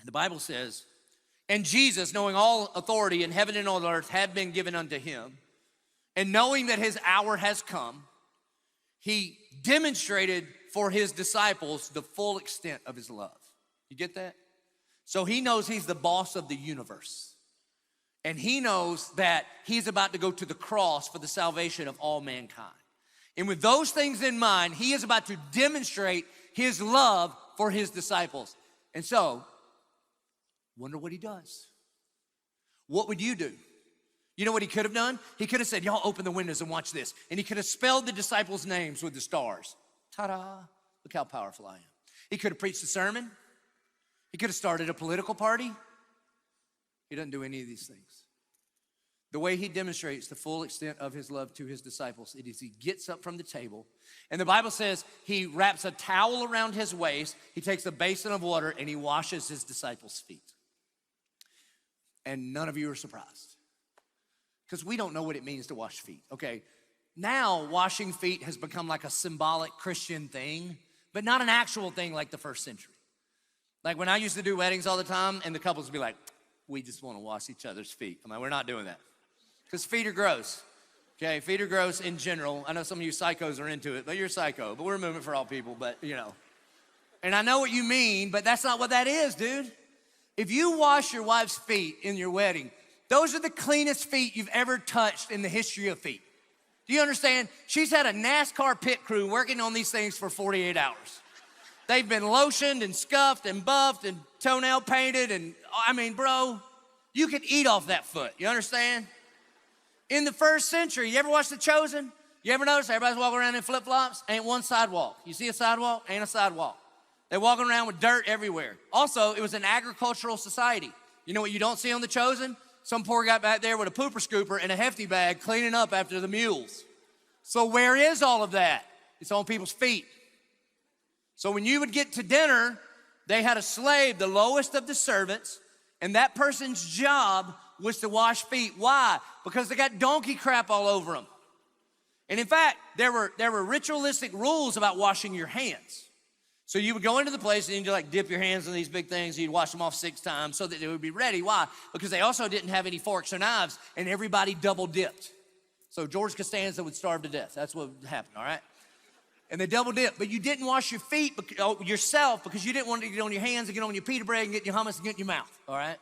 The Bible says, and Jesus, knowing all authority in heaven and on earth had been given unto him, and knowing that his hour has come, he demonstrated for his disciples the full extent of his love. You get that? So he knows he's the boss of the universe. And he knows that he's about to go to the cross for the salvation of all mankind. And with those things in mind, he is about to demonstrate his love for his disciples. And so, wonder what he does. What would you do? You know what he could have done? He could have said, y'all open the windows and watch this. And he could have spelled the disciples' names with the stars. Ta-da, look how powerful I am. He could have preached a sermon. He could have started a political party. He doesn't do any of these things. The way he demonstrates the full extent of his love to his disciples, it is he gets up from the table, and the Bible says he wraps a towel around his waist, he takes a basin of water, and he washes his disciples' feet. And none of you are surprised, because we don't know what it means to wash feet, okay? Now, washing feet has become like a symbolic Christian thing, but not an actual thing like the first century. Like when I used to do weddings all the time, and the couples would be like, we just want to wash each other's feet. I'm like, we're not doing that. Because feet are gross, okay? Feet are gross in general. I know some of you psychos are into it, but you're a psycho. But we're a movement for all people, but you know. And I know what you mean, but that's not what that is, dude. If you wash your wife's feet in your wedding, those are the cleanest feet you've ever touched in the history of feet. Do you understand? She's had a NASCAR pit crew working on these things for 48 hours. They've been lotioned and scuffed and buffed and toenail painted and, I mean, bro, you could eat off that foot, you understand? In the first century, you ever watch The Chosen? You ever notice everybody's walking around in flip-flops? Ain't one sidewalk. You see a sidewalk? Ain't a sidewalk. They're walking around with dirt everywhere. Also, it was an agricultural society. You know what you don't see on The Chosen? Some poor guy back there with a pooper scooper and a hefty bag cleaning up after the mules. So where is all of that? It's on people's feet. So when you would get to dinner, they had a slave, the lowest of the servants, and that person's job was to wash feet. Why? Because they got donkey crap all over them. And in fact, there were ritualistic rules about washing your hands. So you would go into the place and you'd like dip your hands in these big things, and you'd wash them off 6 times so that they would be ready. Why? Because they also didn't have any forks or knives, and everybody double dipped. So George Costanza would starve to death. That's what happened, all right? And they double dip, but you didn't wash your feet yourself because you didn't want to get on your hands and get on your pita bread and get your hummus and get in your mouth, all right?